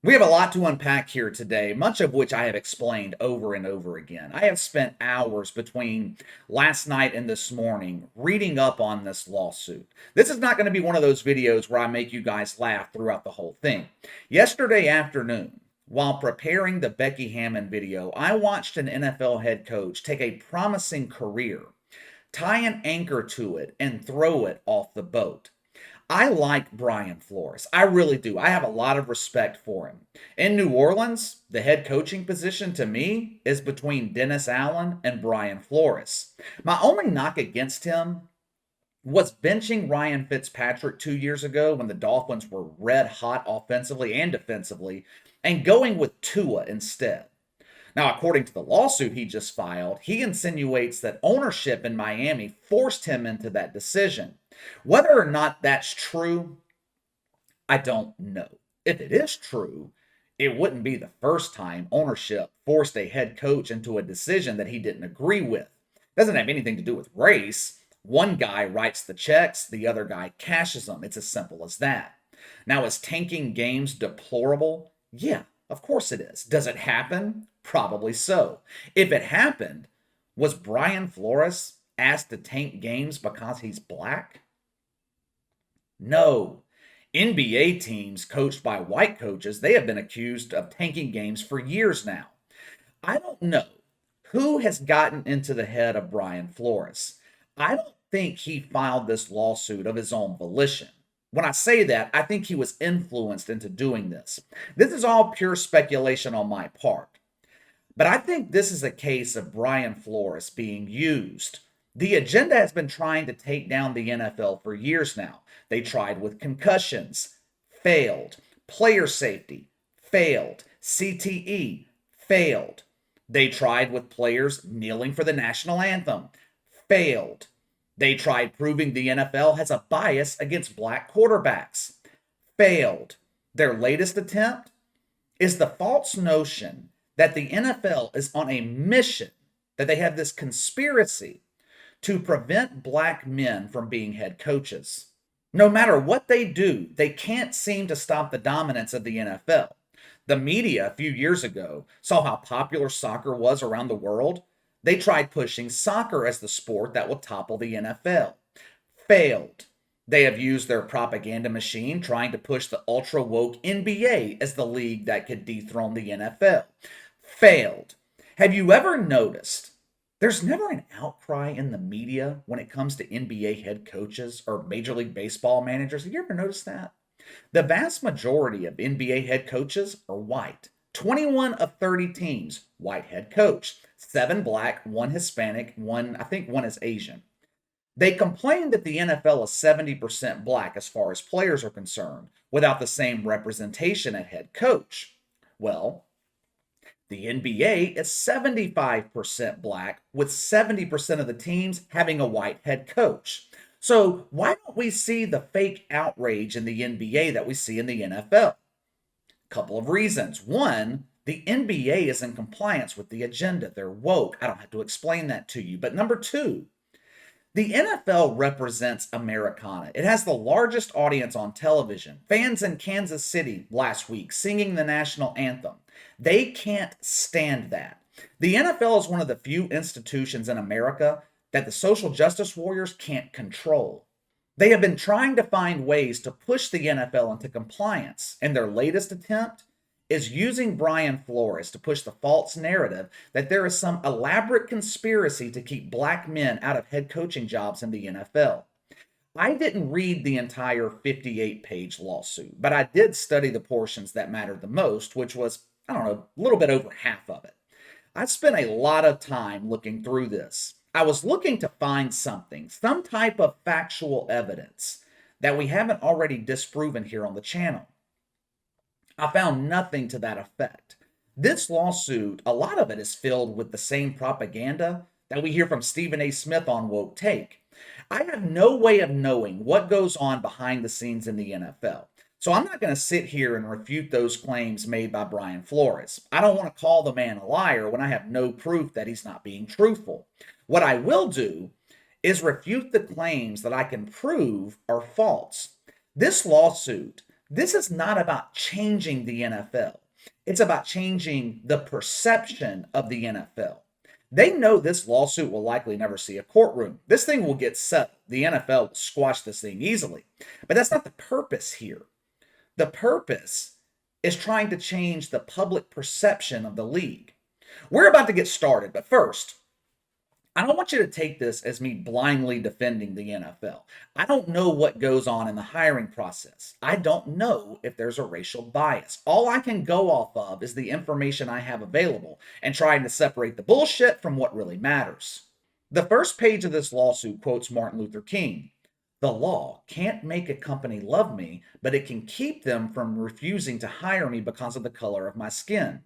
We have a lot to unpack here today, much of which I have explained over and over again. I have spent hours between last night and this morning reading up on this lawsuit. This is not going to be one of those videos where I make you guys laugh throughout the whole thing. Yesterday afternoon, while preparing the Becky Hammon video, I watched an NFL head coach take a promising career, tie an anchor to it, and throw it off the boat. I like Brian Flores. I really do. I have a lot of respect for him. In New Orleans, the head coaching position to me is between Dennis Allen and Brian Flores. My only knock against him was benching Ryan Fitzpatrick 2 years ago when the Dolphins were red hot offensively and defensively and going with Tua instead. Now, according to the lawsuit he just filed, he insinuates that ownership in Miami forced him into that decision. Whether or not that's true, I don't know. If it is true, it wouldn't be the first time ownership forced a head coach into a decision that he didn't agree with. It doesn't have anything to do with race. One guy writes the checks, the other guy cashes them. It's as simple as that. Now, is tanking games deplorable? Yeah, of course it is. Does it happen? Probably so. If it happened, was Brian Flores asked to tank games because he's black? No. NBA teams coached by white coaches, they have been accused of tanking games for years now. I don't know who has gotten into the head of Brian Flores. I don't think he filed this lawsuit of his own volition. When I say that, I think he was influenced into doing this. This is all pure speculation on my part. But I think this is a case of Brian Flores being used. The agenda has been trying to take down the NFL for years now. They tried with concussions, failed. Player safety, failed. CTE, failed. They tried with players kneeling for the national anthem, failed. They tried proving the NFL has a bias against black quarterbacks, failed. Their latest attempt is the false notion that the NFL is on a mission, that they have this conspiracy to prevent black men from being head coaches. No matter what they do, they can't seem to stop the dominance of the NFL. The media a few years ago saw how popular soccer was around the world. They tried pushing soccer as the sport that would topple the NFL. Failed. They have used their propaganda machine trying to push the ultra woke NBA as the league that could dethrone the NFL. Failed. Have you ever noticed there's never an outcry in the media when it comes to NBA head coaches or Major League Baseball managers? Have you ever noticed that? The vast majority of NBA head coaches are white. 21 of 30 teams, white head coach. 7 black, 1 Hispanic, I think one is Asian. They complain that the NFL is 70% black as far as players are concerned, without the same representation at head coach. Well, the NBA is 75% black, with 70% of the teams having a white head coach. So, why don't we see the fake outrage in the NBA that we see in the NFL? Couple of reasons. One, the NBA is in compliance with the agenda. They're woke. I don't have to explain that to you. But number two, the NFL represents Americana. It has the largest audience on television. Fans in Kansas City last week singing the national anthem. They can't stand that. The NFL is one of the few institutions in America that the social justice warriors can't control. They have been trying to find ways to push the NFL into compliance, and their latest attempt is using Brian Flores to push the false narrative that there is some elaborate conspiracy to keep black men out of head coaching jobs in the NFL. I didn't read the entire 58-page lawsuit, but I did study the portions that mattered the most, which was, I don't know, a little bit over half of it. I spent a lot of time looking through this. I was looking to find something, some type of factual evidence that we haven't already disproven here on the channel. I found nothing to that effect. This lawsuit, a lot of it is filled with the same propaganda that we hear from Stephen A. Smith on Woke Take. I have no way of knowing what goes on behind the scenes in the NFL. So I'm not going to sit here and refute those claims made by Brian Flores. I don't want to call the man a liar when I have no proof that he's not being truthful. What I will do is refute the claims that I can prove are false. This lawsuit This is not about changing the NFL. It's about changing the perception of the NFL. They know this lawsuit will likely never see a courtroom. This thing will get settled. The NFL will squash this thing easily. But that's not the purpose here. The purpose is trying to change the public perception of the league. We're about to get started, but first, I don't want you to take this as me blindly defending the NFL. I don't know what goes on in the hiring process. I don't know if there's a racial bias. All I can go off of is the information I have available and trying to separate the bullshit from what really matters. The first page of this lawsuit quotes Martin Luther King. The law can't make a company love me, but it can keep them from refusing to hire me because of the color of my skin.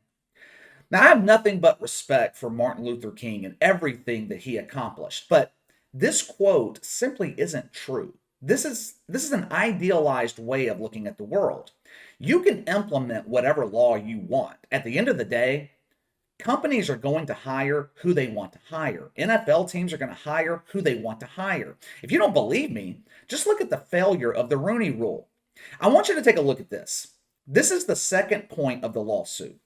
Now, I have nothing but respect for Martin Luther King and everything that he accomplished, but this quote simply isn't true. This is an idealized way of looking at the world. You can implement whatever law you want. At the end of the day, companies are going to hire who they want to hire. NFL teams are going to hire who they want to hire. If you don't believe me, just look at the failure of the Rooney Rule. I want you to take a look at this. This is the second point of the lawsuit.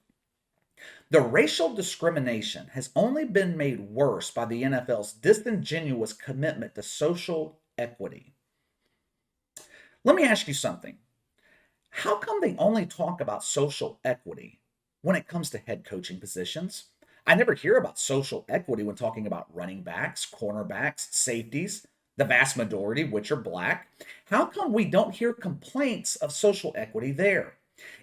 The racial discrimination has only been made worse by the NFL's disingenuous commitment to social equity. Let me ask you something. How come they only talk about social equity when it comes to head coaching positions? I never hear about social equity when talking about running backs, cornerbacks, safeties, the vast majority of which are black. How come we don't hear complaints of social equity there?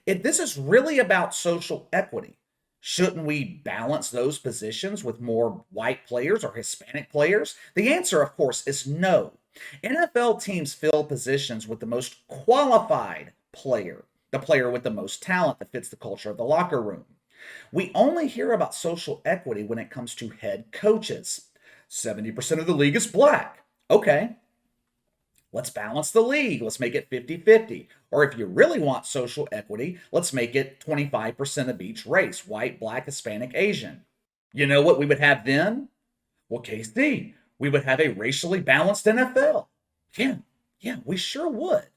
If this is really about social equity, shouldn't we balance those positions with more white players or Hispanic players? The answer, of course, is no. NFL teams fill positions with the most qualified player, the player with the most talent that fits the culture of the locker room. We only hear about social equity when it comes to head coaches. 70% of the league is black. Okay, let's balance the league. Let's make it 50-50. Or if you really want social equity, let's make it 25% of each race, white, black, Hispanic, Asian. You know what we would have then? Well, KC, we would have a racially balanced NFL. Yeah, yeah, we sure would.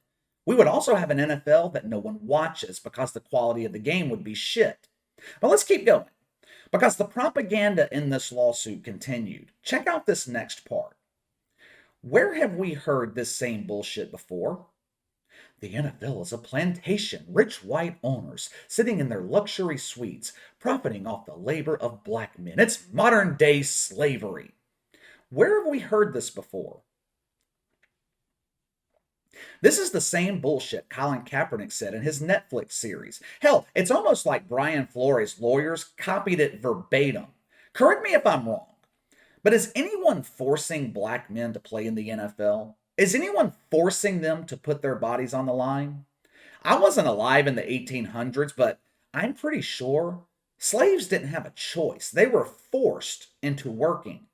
We would also have an NFL that no one watches because the quality of the game would be shit. But let's keep going because the propaganda in this lawsuit continued. Check out this next part. Where have we heard this same bullshit before? The NFL is a plantation, rich white owners sitting in their luxury suites, profiting off the labor of black men. It's modern day slavery. Where have we heard this before? This is the same bullshit Colin Kaepernick said in his Netflix series. Hell, it's almost like Brian Flores' lawyers copied it verbatim. Correct me if I'm wrong, but is anyone forcing black men to play in the NFL? Is anyone forcing them to put their bodies on the line? I wasn't alive in the 1800s, but I'm pretty sure slaves didn't have a choice. They were forced into working.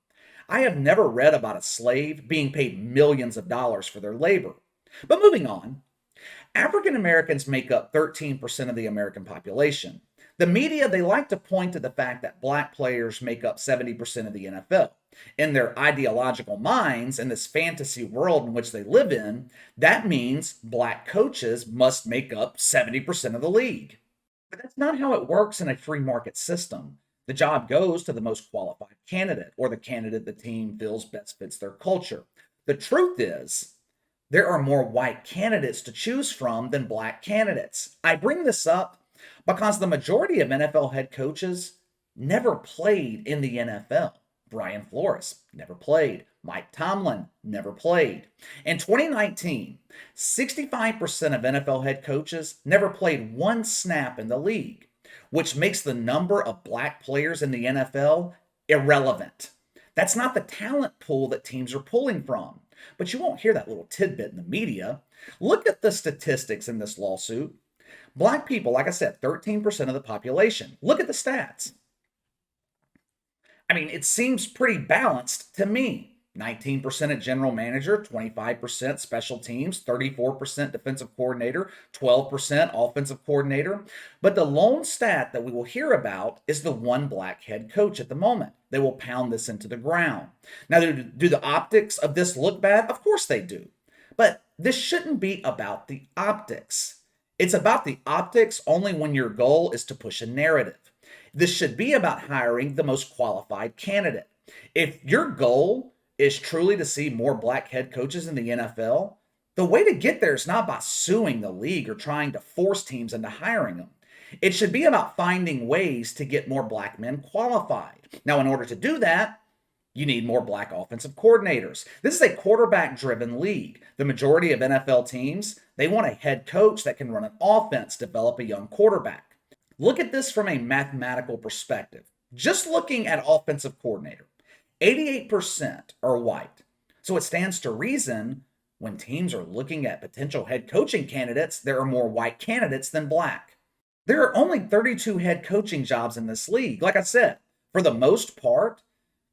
I have never read about a slave being paid millions of dollars for their labor. But moving on, African Americans make up 13% of the American population. The media, they like to point to the fact that black players make up 70% of the NFL. In their ideological minds, in this fantasy world in which they live in, that means black coaches must make up 70% of the league. But that's not how it works in a free market system. The job goes to the most qualified candidate, or the candidate the team feels best fits their culture. The truth is, there are more white candidates to choose from than black candidates. I bring this up because the majority of NFL head coaches never played in the NFL. Brian Flores never played. Mike Tomlin never played. In 2019, 65% of NFL head coaches never played one snap in the league, which makes the number of black players in the NFL irrelevant. That's not the talent pool that teams are pulling from. But you won't hear that little tidbit in the media. Look at the statistics in this lawsuit. Black people, like I said, 13% of the population. Look at the stats. I mean, it seems pretty balanced to me. 19% at general manager, 25% special teams, 34% defensive coordinator, 12% offensive coordinator. But the lone stat that we will hear about is the one black head coach at the moment. They will pound this into the ground. Now, do the optics of this look bad? Of course they do. But this shouldn't be about the optics. It's about the optics only when your goal is to push a narrative. This should be about hiring the most qualified candidate. If your goal is truly to see more black head coaches in the NFL, the way to get there is not by suing the league or trying to force teams into hiring them. It should be about finding ways to get more black men qualified. Now, in order to do that, you need more black offensive coordinators. This is a quarterback driven league. The majority of NFL teams, they want a head coach that can run an offense, develop a young quarterback. Look at this from a mathematical perspective. Just looking at offensive coordinator, 88% are white. So it stands to reason when teams are looking at potential head coaching candidates, there are more white candidates than black. There are only 32 head coaching jobs in this league. Like I said, for the most part,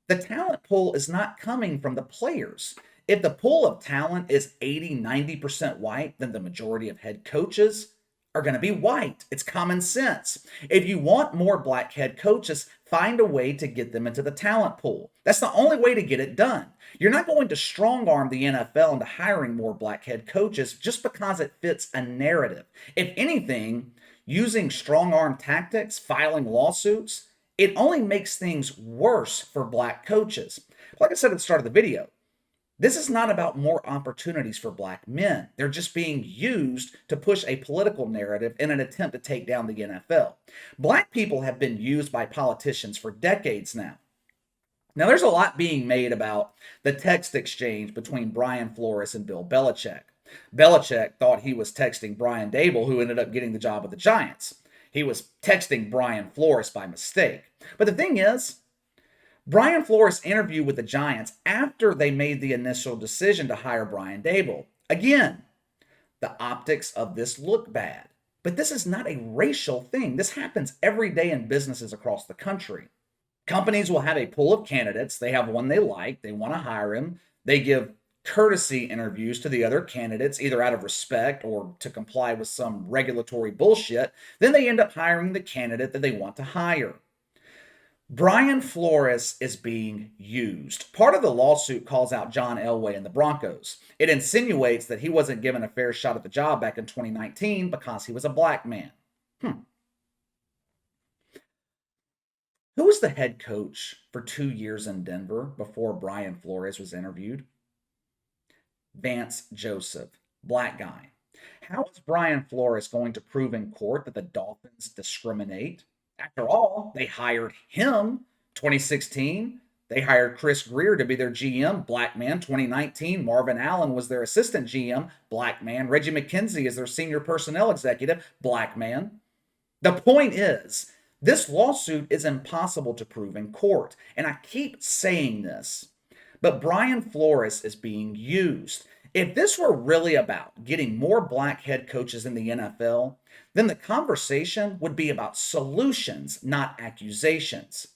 the talent pool is not coming from the players. If the pool of talent is 80-90% white, then the majority of head coaches are going to be white. It's common sense. If you want more black head coaches, find a way to get them into the talent pool. That's the only way to get it done. You're not going to strong arm the NFL into hiring more black head coaches just because it fits a narrative. If anything, using strong arm tactics, filing lawsuits, it only makes things worse for black coaches. Like I said at the start of the video, this is not about more opportunities for black men. They're just being used to push a political narrative in an attempt to take down the NFL. Black people have been used by politicians for decades now. Now, there's a lot being made about the text exchange between Brian Flores and Bill Belichick. Belichick thought he was texting Brian Dable, who ended up getting the job with the Giants. He was texting Brian Flores by mistake. But the thing is, Brian Flores interviewed with the Giants after they made the initial decision to hire Brian Dable. Again, the optics of this look bad. But this is not a racial thing. This happens every day in businesses across the country. Companies will have a pool of candidates. They have one they like. They want to hire him. They give courtesy interviews to the other candidates, either out of respect or to comply with some regulatory bullshit. Then they end up hiring the candidate that they want to hire. Brian Flores is being used. Part of the lawsuit calls out John Elway and the Broncos. It insinuates that he wasn't given a fair shot at the job back in 2019 because he was a black man. Who was the head coach for 2 years in Denver before Brian Flores was interviewed? Vance Joseph, black guy. How is Brian Flores going to prove in court that the Dolphins discriminate? After all, they hired him 2016. They hired Chris Greer to be their GM, black man. 2019, Marvin Allen was their assistant GM, black man. Reggie McKenzie is their senior personnel executive, black man. The point is, this lawsuit is impossible to prove in court. And I keep saying this, but Brian Flores is being used. If this were really about getting more black head coaches in the NFL, then the conversation would be about solutions, not accusations.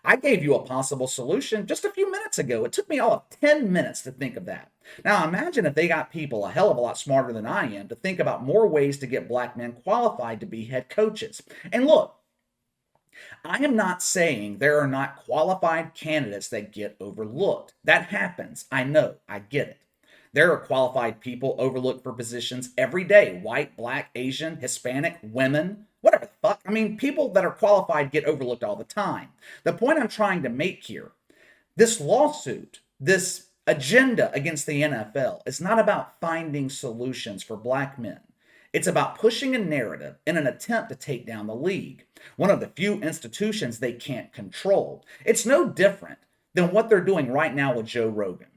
I gave you a possible solution just a few minutes ago. It took me all of 10 minutes to think of that. Now imagine if they got people a hell of a lot smarter than I am to think about more ways to get black men qualified to be head coaches. And look, I am not saying there are not qualified candidates that get overlooked. That happens. I know. I get it. There are qualified people overlooked for positions every day. White, black, Asian, Hispanic, women, whatever the fuck. I mean, people that are qualified get overlooked all the time. The point I'm trying to make here, this lawsuit, this agenda against the NFL is not about finding solutions for black men. It's about pushing a narrative in an attempt to take down the league, one of the few institutions they can't control. It's no different than what they're doing right now with Joe Rogan.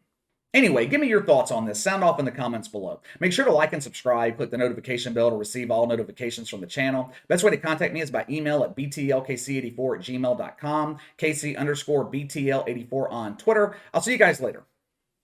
Anyway, give me your thoughts on this. Sound off in the comments below. Make sure to like and subscribe. Click the notification bell to receive all notifications from the channel. Best way to contact me is by email at btlkc84@gmail.com, KC_BTL84 on Twitter. I'll see you guys later.